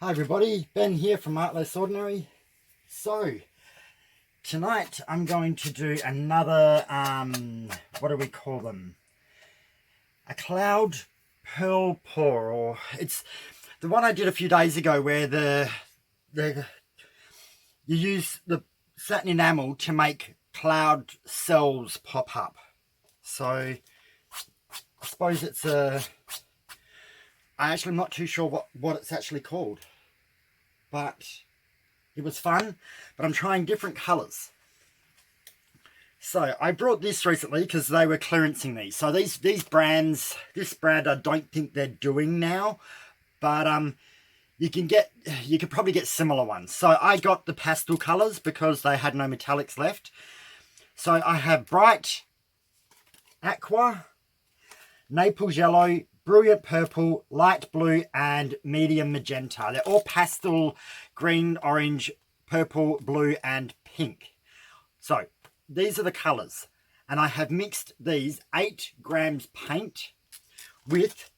Hi everybody, Ben here from Art Less Ordinary. So, tonight I'm going to do another, what do we call them? A cloud pearl pour, or it's the one I did a few days ago where you use the satin enamel to make cloud cells pop up. So, I suppose it's I'm not too sure what it's actually called. But it was fun, but I'm trying different colours. So I brought this recently because they were clearancing these. So these brands, this brand I don't think they're doing now, but you could probably get similar ones. So I got the pastel colours because they had no metallics left. So I have bright aqua, napels yellow, brilliant purple, light blue, and medium magenta. They're all pastel green, orange, purple, blue, and pink. So these are the colours. And I have mixed these 8 grams paint with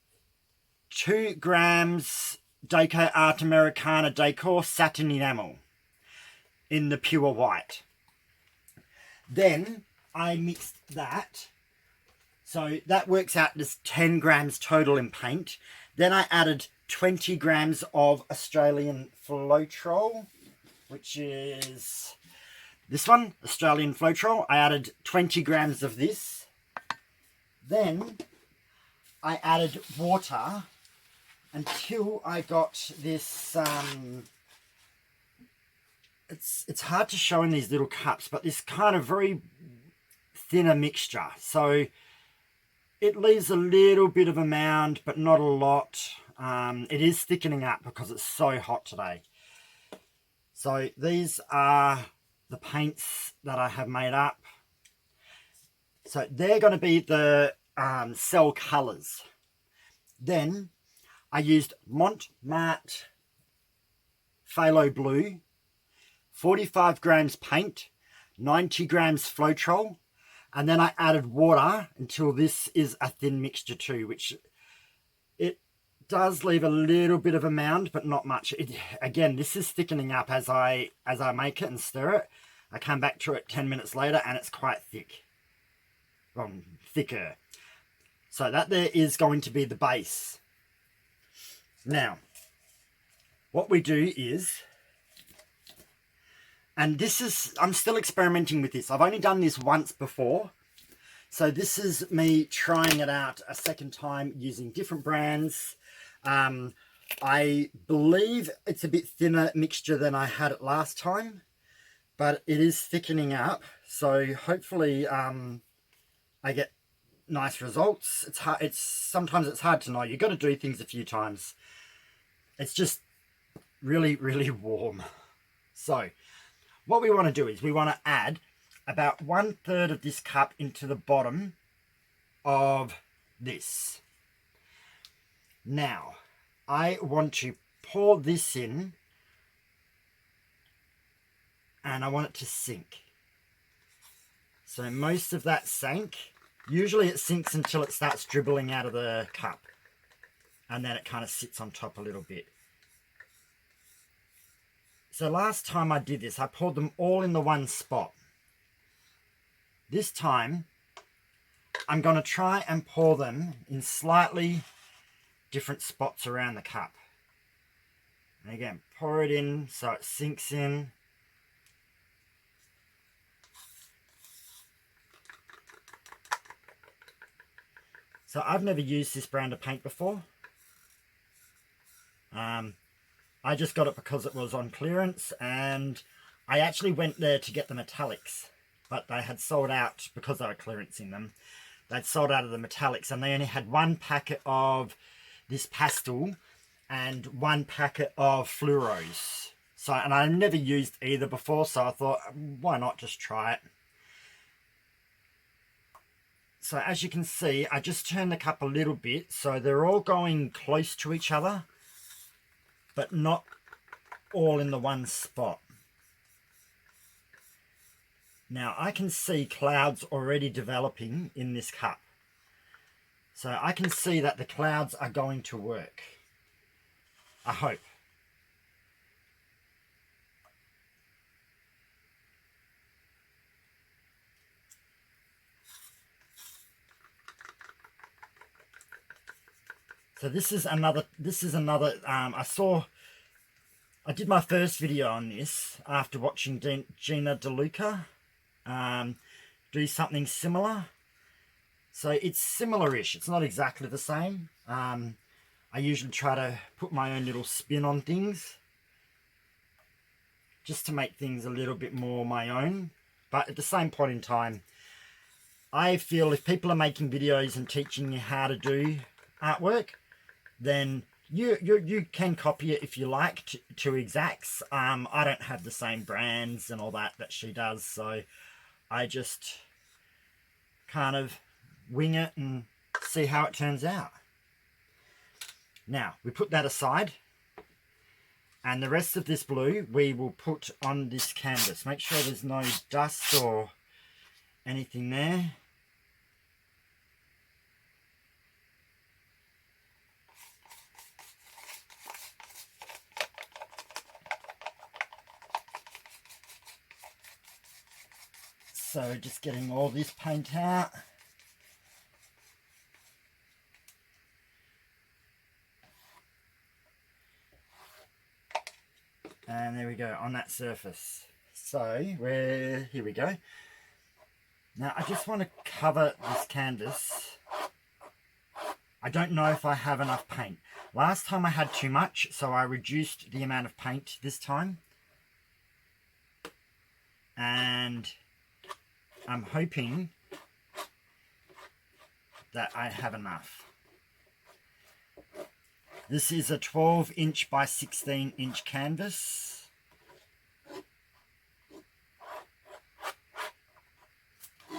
2 grams decoart Americana decoart satin enamel in the pure white. Then I mixed that. So that works out as 10 grams total in paint. Then I added 20 grams of Australian floetrol, which is this one, Australian floetrol. I added 20 grams of this. Then I added water until I got this, it's hard to show in these little cups, but this kind of very thinner mixture. So it leaves a little bit of a mound, but not a lot. It is thickening up because it's so hot today. So these are the paints that I have made up. So they're going to be the cell colours. Then I used Mont, Marte, phthalo blue, 45 grams paint, 90 grams floetrol, and then I added water until this is a thin mixture too, which it does leave a little bit of a mound, but not much. Again, this is thickening up as I make it and stir it. I come back to it 10 minutes later and it's quite thick. Well, thicker. So that there is going to be the base. Now, what we do is, and this is, I'm still experimenting with this. I've only done this once before. So this is me trying it out a second time using different brands. I believe it's a bit thinner mixture than I had it last time, but it is thickening up. So hopefully I get nice results. Sometimes it's hard to know. You've got to do things a few times. It's just really, really warm. So what we want to do is we want to add about 1/3 of this cup into the bottom of this. Now, I want to pour this in and I want it to sink. So most of that sank. Usually it sinks until it starts dribbling out of the cup. And then it kind of sits on top a little bit. So last time I did this, I poured them all in the one spot. This time, I'm going to try and pour them in slightly different spots around the cup. And again, pour it in so it sinks in. So I've never used this brand of paint before. I just got it because it was on clearance, and I actually went there to get the metallics, but they had sold out because they were clearancing them. They'd sold out of the metallics, and they only had 1 packet of this pastel and 1 packet of floetrol. So, and I never used either before, so I thought, why not just try it? So as you can see, I just turned the cup a little bit, so they're all going close to each other, but not all in the one spot. Now I can see clouds already developing in this cup. So I can see that the clouds are going to work. I hope. So this is another, I did my first video on this after watching Gina DeLuca do something similar. So it's similar-ish. It's not exactly the same. I usually try to put my own little spin on things, just to make things a little bit more my own. But at the same point in time, I feel if people are making videos and teaching you how to do artwork, then you can copy it if you like to exacts. I don't have the same brands and all that she does, so I just kind of wing it and see how it turns out. Now we put that aside, and the rest of this blue we will put on this canvas. Make sure there's no dust or anything there. So just getting all this paint out. And there we go, on that surface. So here we go. Now I just want to cover this canvas. I don't know if I have enough paint. Last time I had too much, so I reduced the amount of paint this time. And I'm hoping that I have enough. This is a 12" by 16" canvas.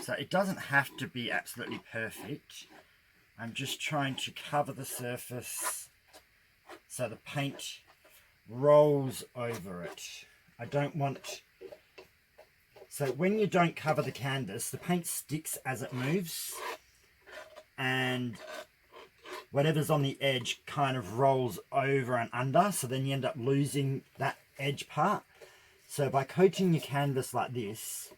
So it doesn't have to be absolutely perfect. I'm just trying to cover the surface so the paint rolls over it. I don't want... So when you don't cover the canvas, the paint sticks as it moves, and whatever's on the edge kind of rolls over and under, so then you end up losing that edge part. So by coating your canvas like this,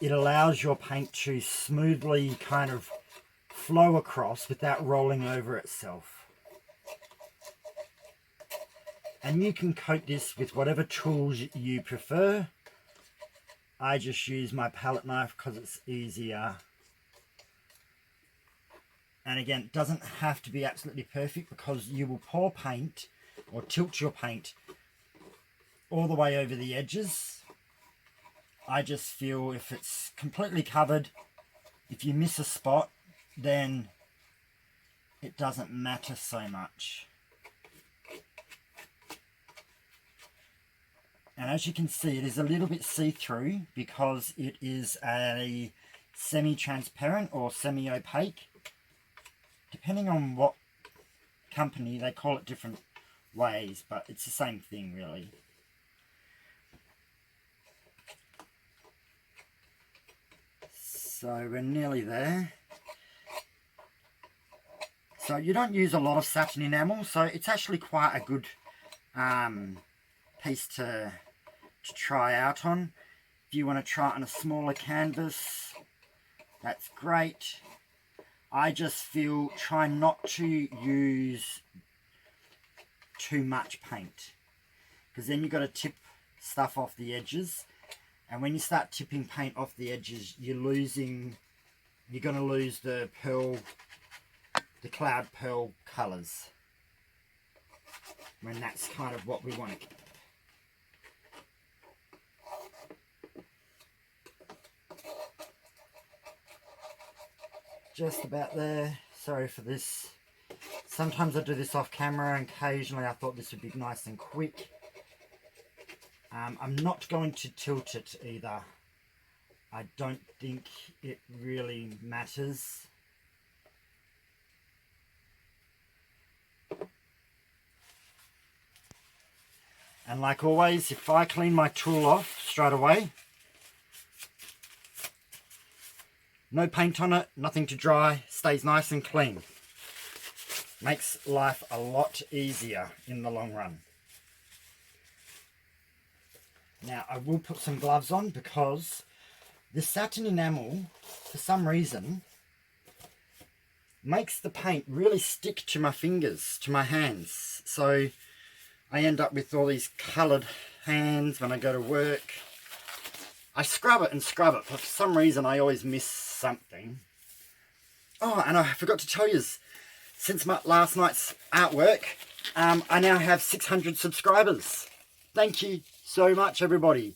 it allows your paint to smoothly kind of flow across without rolling over itself. And you can coat this with whatever tools you prefer. I just use my palette knife because it's easier. And again, it doesn't have to be absolutely perfect, because you will pour paint or tilt your paint all the way over the edges. I just feel if it's completely covered, if you miss a spot, then it doesn't matter so much. And as you can see, it is a little bit see-through because it is a semi-transparent or semi-opaque. Depending on what company, they call it different ways, but it's the same thing really. So we're nearly there. So you don't use a lot of satin enamel, so it's actually quite a good piece to try out on. If you want to try it on a smaller canvas, that's great. I just feel try not to use too much paint, because then you've got to tip stuff off the edges, and when you start tipping paint off the edges, you're going to lose the cloud pearl colours, when that's kind of what we want to keep. Just about there. Sorry for this. Sometimes I do this off camera, and occasionally I thought this would be nice and quick. I'm not going to tilt it either. I don't think it really matters. And like always, if I clean my tool off straight away, no paint on it, nothing to dry, stays nice and clean. Makes life a lot easier in the long run. Now I will put some gloves on, because the satin enamel, for some reason, makes the paint really stick to my fingers, to my hands. So I end up with all these coloured hands when I go to work. I scrub it and scrub it, but for some reason I always miss something. Oh, and I forgot to tell you, since my last night's artwork, I now have 600 subscribers. Thank you so much, everybody.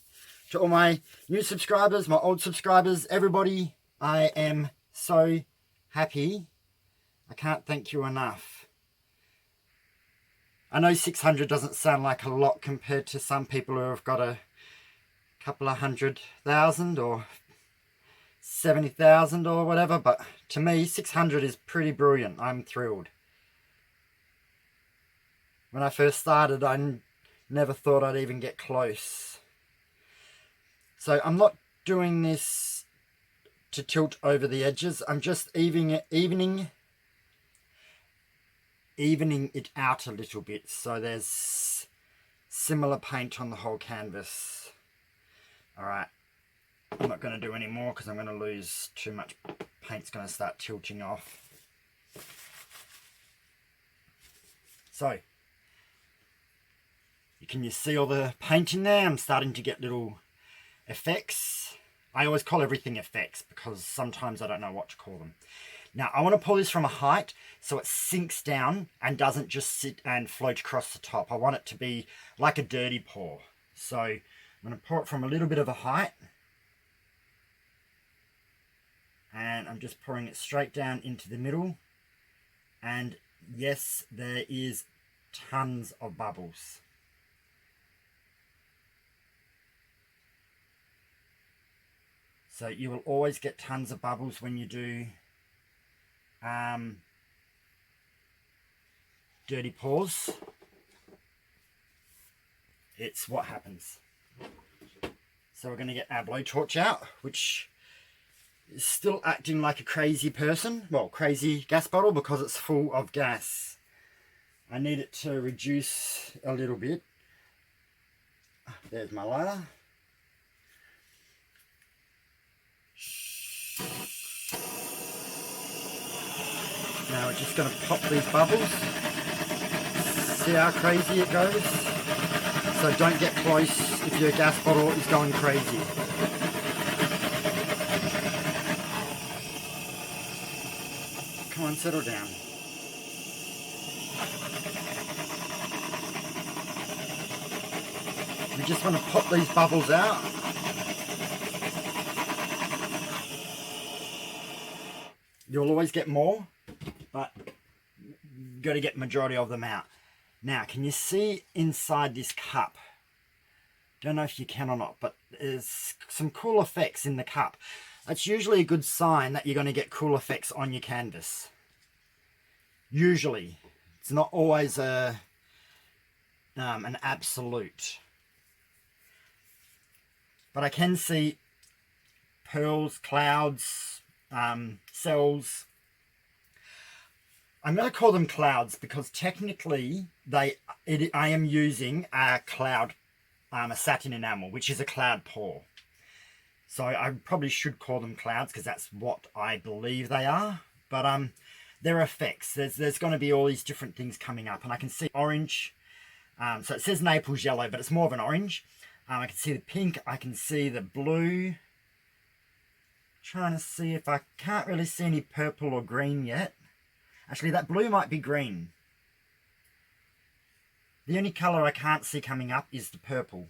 To all my new subscribers, my old subscribers, everybody, I am so happy. I can't thank you enough. I know 600 doesn't sound like a lot compared to some people who have got a couple of 100,000 or 70,000 or whatever, but to me 600 is pretty brilliant. I'm thrilled. When I first started, I never thought I'd even get close. So I'm not doing this to tilt over the edges. I'm just evening it out a little bit so there's similar paint on the whole canvas. Alright, I'm not going to do any more because I'm going to lose too much. Paint's going to start tilting off. So, can you see all the paint in there? I'm starting to get little effects. I always call everything effects because sometimes I don't know what to call them. Now I want to pour this from a height so it sinks down and doesn't just sit and float across the top. I want it to be like a dirty pour. So I'm going to pour it from a little bit of a height. And I'm just pouring it straight down into the middle. And yes, there is tons of bubbles. So you will always get tons of bubbles when you do dirty pours. It's what happens. So we're going to get our blowtorch out, which is still acting like a crazy person. Well, crazy gas bottle because it's full of gas. I need it to reduce a little bit. There's my lighter. Now we're just going to pop these bubbles. See how crazy it goes? So don't get close if your gas bottle is going crazy. Come on, settle down. We just want to pop these bubbles out. You'll always get more, but you've got to get majority of them out. Now, can you see inside this cup? Don't know if you can or not, but there's some cool effects in the cup. That's usually a good sign that you're going to get cool effects on your canvas. Usually. It's not always an absolute. But I can see pearls, clouds, cells. I'm going to call them clouds because technically I am using a cloud, a satin enamel, which is a cloud pour. So I probably should call them clouds because that's what I believe they are. But they're effects. There's going to be all these different things coming up, and I can see orange. So it says Naples yellow, but it's more of an orange. I can see the pink. I can see the blue. Trying to see if I can't really see any purple or green yet. Actually, that blue might be green. The only colour I can't see coming up is the purple.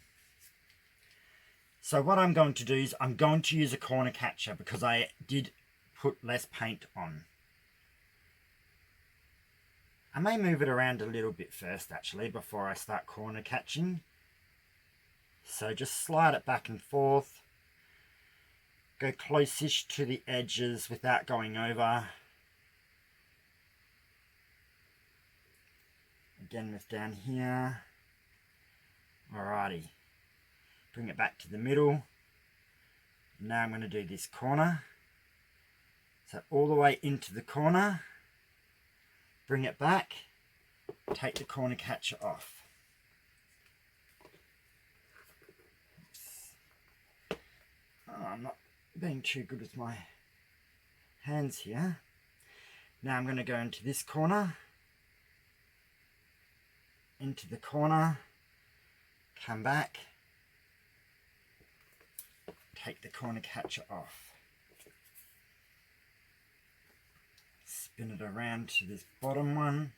So what I'm going to do is I'm going to use a corner catcher because I did put less paint on. I may move it around a little bit first actually before I start corner catching. So just slide it back and forth. Go close-ish to the edges without going over. Again with down here. Alrighty. Bring it back to the middle. Now I'm going to do this corner. So all the way into the corner. Bring it back. Take the corner catcher off. Oh, I'm not being too good with my hands here. Now I'm going to go into this corner, into the corner, come back, take the corner catcher off, spin it around to this bottom one.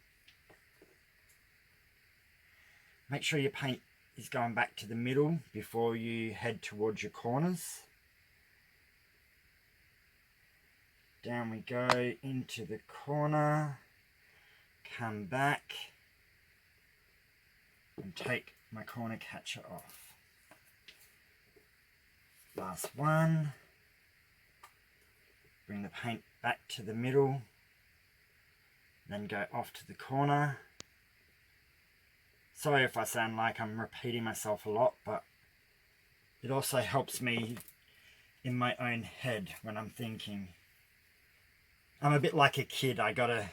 Make sure your paint is going back to the middle before you head towards your corners. Down we go into the corner, come back and take my corner catcher off. Last one. Bring the paint back to the middle, then go off to the corner. Sorry if I sound like I'm repeating myself a lot, but it also helps me in my own head when I'm thinking. I'm a bit like a kid. I gotta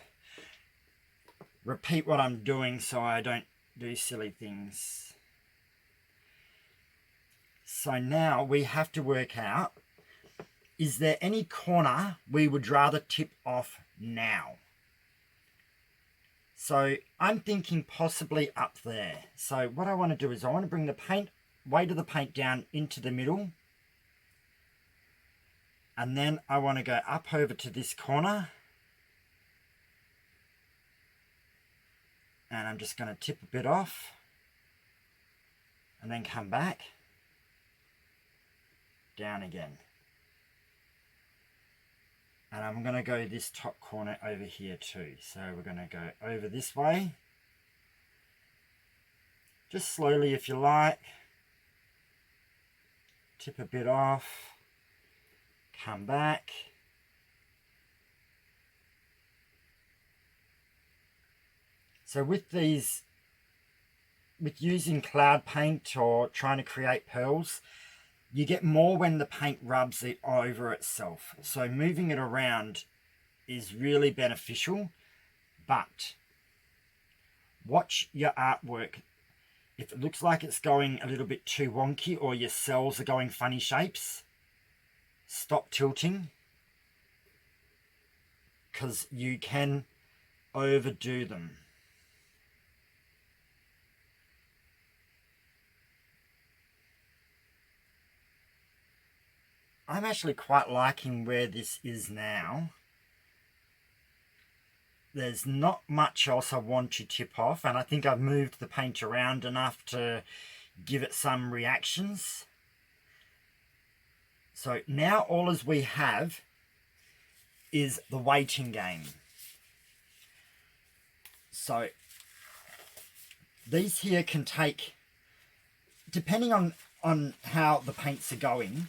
repeat what I'm doing so I don't do silly things. So now we have to work out, is there any corner we would rather tip off now? So I'm thinking possibly up there. So what I want to do is I want to bring the paint, weight of the paint down into the middle. And then I want to go up over to this corner. And I'm just going to tip a bit off. And then come back. Down again. And I'm going to go this top corner over here too. So we're going to go over this way. Just slowly if you like. Tip a bit off. Come back. So with these, with using cloud paint or trying to create pearls, you get more when the paint rubs it over itself. So moving it around is really beneficial, but watch your artwork. If it looks like it's going a little bit too wonky or your cells are going funny shapes, stop tilting, because you can overdo them. I'm actually quite liking where this is now. There's not much else I want to tip off, and I think I've moved the paint around enough to give it some reactions. So now all as we have is the waiting game. So these here can take, depending on how the paints are going,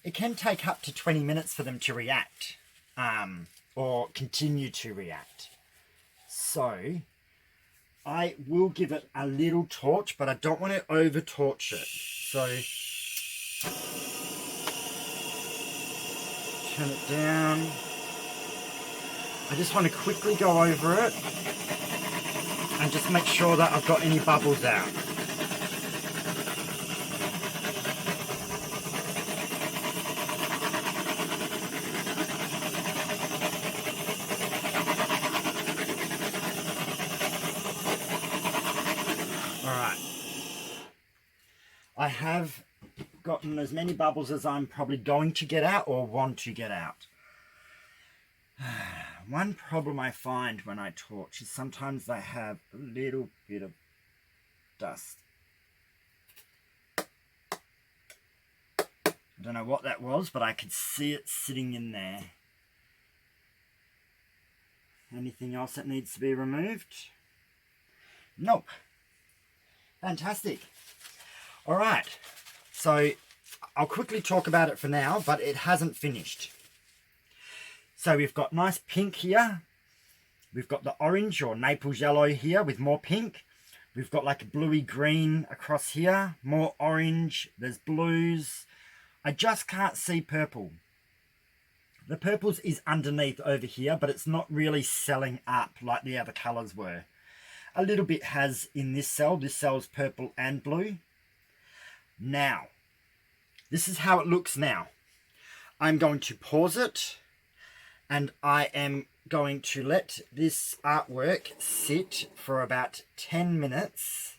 it can take up to 20 minutes for them to react, or continue to react. So I will give it a little torch, but I don't want to over torch it. So turn it down. I just want to quickly go over it and just make sure that I've got any bubbles out. Alright. I have gotten as many bubbles as I'm probably going to get out or want to get out. One problem I find when I torch is sometimes they have a little bit of dust. I don't know what that was, but I could see it sitting in there. Anything else that needs to be removed? Nope. Fantastic. All right. So I'll quickly talk about it for now, but it hasn't finished. So we've got nice pink here. We've got the orange or Naples yellow here with more pink. We've got like a bluey green across here, more orange. There's blues. I just can't see purple. The purples is underneath over here, but it's not really selling up like the other colors were. A little bit has in this cell. This cell's purple and blue. Now, this is how it looks now. I'm going to pause it, and I am going to let this artwork sit for about 10 minutes,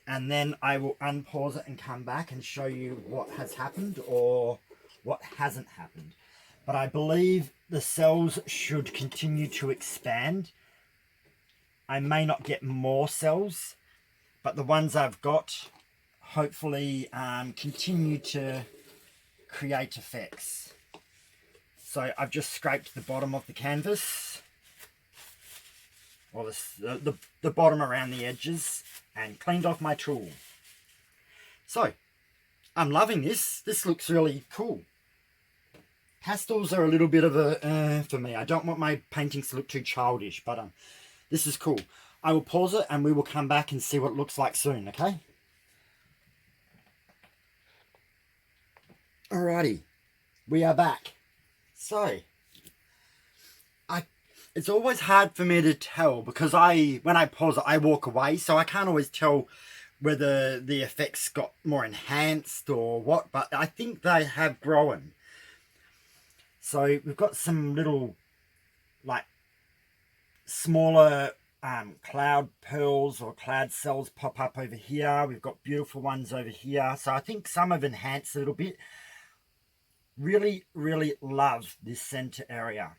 and then I will unpause it and come back and show you what has happened or what hasn't happened. But I believe the cells should continue to expand. I may not get more cells, but the ones I've got hopefully continue to create effects. So I've just scraped the bottom of the canvas, or the bottom around the edges, and cleaned off my tool. So I'm loving this. This looks really cool. Pastels are a little bit of a for me. I don't want my paintings to look too childish, but this is cool. I will pause it and we will come back and see what it looks like soon, okay? Alrighty, we are back. So, it's always hard for me to tell because when I pause it, I walk away, so I can't always tell whether the effects got more enhanced or what, but I think they have grown. So we've got some little, like, smaller cloud pearls or cloud cells pop up over here. We've got beautiful ones over here. So I think some have enhanced a little bit. Really, really love this center area.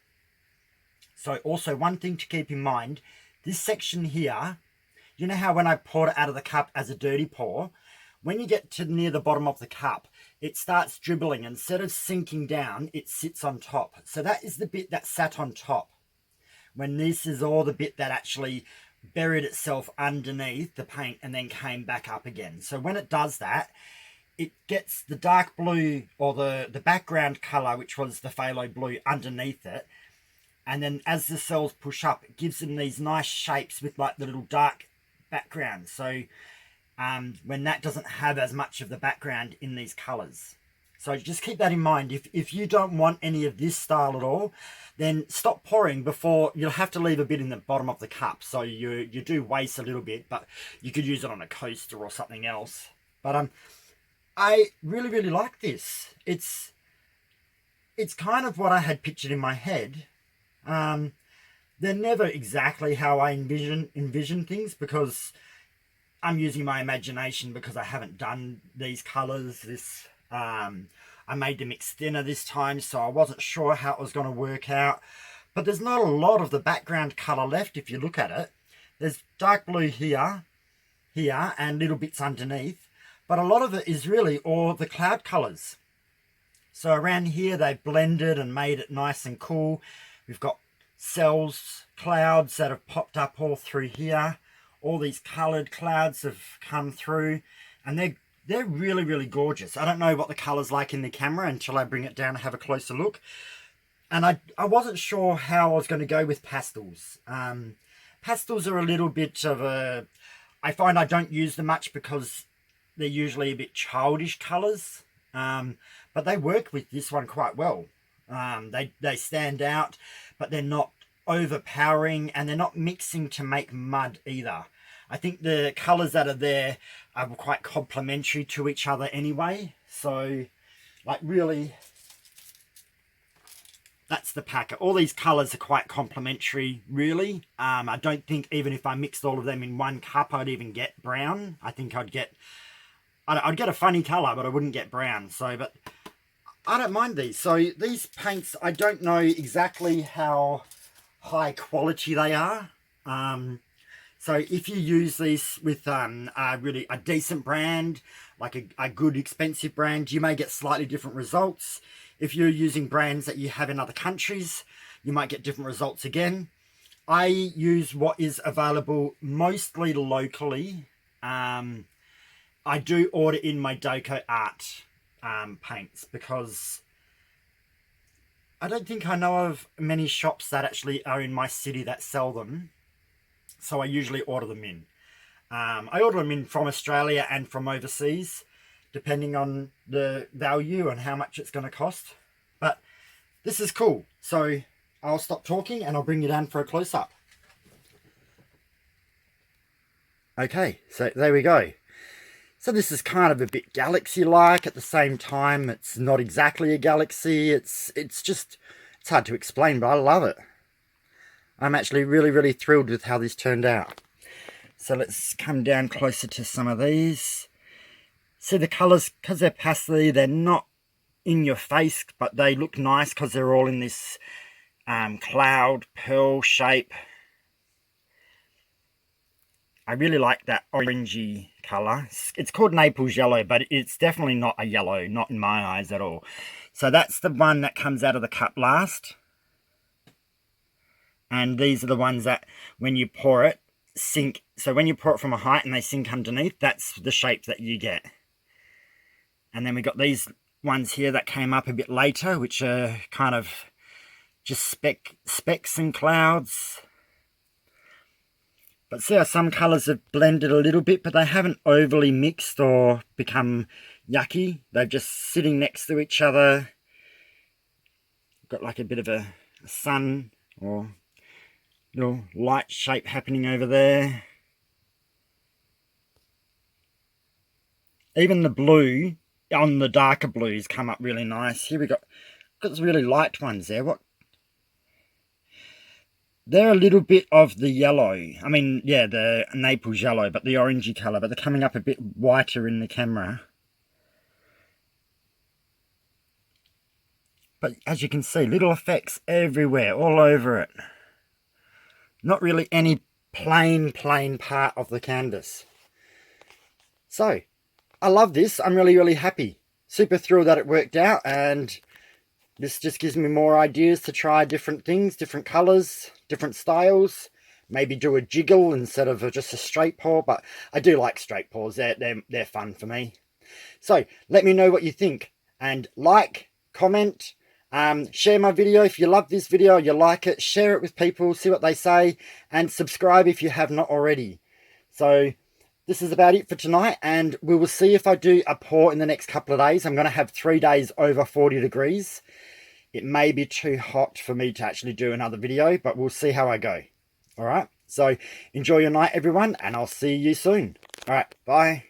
So also one thing to keep in mind, this section here, you know how when I poured it out of the cup as a dirty pour, when you get to near the bottom of the cup, it starts dribbling. Instead of sinking down, it sits on top. So that is the bit that sat on top. When this is all the bit that actually buried itself underneath the paint and then came back up again. So when it does that, it gets the dark blue or the background color, which was the phthalo blue, underneath it. And then as the cells push up, it gives them these nice shapes with like the little dark background. So when that doesn't have as much of the background in these colors. So just keep that in mind. If you don't want any of this style at all, then stop pouring before. You'll have to leave a bit in the bottom of the cup. So you do waste a little bit, but you could use it on a coaster or something else. But I really, really like this. It's kind of what I had pictured in my head. They're never exactly how I envision things because I'm using my imagination because I haven't done these colors. I made the mix thinner this time, so I wasn't sure how it was going to work out. But there's not a lot of the background color left if you look at it. There's dark blue here, and little bits underneath. But a lot of it is really all the cloud colors. So around here they've blended and made it nice and cool. We've got cells, clouds that have popped up all through here. All these colored clouds have come through, and they're really, really gorgeous. I don't know what the color's like in the camera until I bring it down and have a closer look. And I wasn't sure how I was going to go with pastels. Pastels are a little bit of a... I find I don't use them much because they're usually a bit childish colors. But they work with this one quite well. They stand out, but they're not overpowering, and they're not mixing to make mud either. I think the colors that are there are quite complementary to each other anyway. So, like, really, that's the packet. All these colors are quite complementary, really. I don't think even if I mixed all of them in one cup, I'd even get brown. I think I'd get a funny color, but I wouldn't get brown. So, but I don't mind these. So these paints, I don't know exactly how high quality they are. So if you use these with really a decent brand, like a good expensive brand, you may get slightly different results. If you're using brands that you have in other countries, you might get different results again. I use what is available mostly locally. I do order in my decoart paints because I don't think I know of many shops that actually are in my city that sell them. So I usually order them in. I order them in from Australia and from overseas, depending on the value and how much it's going to cost. But this is cool. So I'll stop talking and I'll bring you down for a close-up. Okay, so there we go. So this is kind of a bit galaxy-like. At the same time, it's not exactly a galaxy. It's hard to explain, but I love it. I'm actually really thrilled with how this turned out. So let's come down closer to some of these. See the colours, because they're pastel, they're not in your face, but they look nice because they're all in this cloud pearl shape. I really like that orangey colour. It's called Naples yellow, but it's definitely not a yellow, not in my eyes at all. So that's the one that comes out of the cup last. And these are the ones that, when you pour it, sink. So when you pour it from a height and they sink underneath, that's the shape that you get. And then we got these ones here that came up a bit later, which are kind of just specks and clouds. But see how some colours have blended a little bit, but they haven't overly mixed or become yucky. They're just sitting next to each other. Got like a bit of a sun or little light shape happening over there. Even the blue on the darker blues come up really nice. Here we got some really light ones there. What? They're a little bit of the yellow. I mean, yeah, the Naples yellow, but the orangey colour, but they're coming up a bit whiter in the camera. But as you can see, little effects everywhere, all over it. Not really any plain part of the canvas. So, I love this. I'm really happy. Super thrilled that it worked out, and this just gives me more ideas to try different things, different colours, different styles. Maybe do a jiggle instead of just a straight pour, but I do like straight pours. They're fun for me. So, let me know what you think, and like, comment, share my video if you love this video, you like it, share it with people, see what they say, and subscribe if you have not already. So, this is about it for tonight, and we will see if I do a pour in the next couple of days. I'm going to have 3 days over 40 degrees. It may be too hot for me to actually do another video, but we'll see how I go. Alright, so enjoy your night everyone, and I'll see you soon. Alright, bye.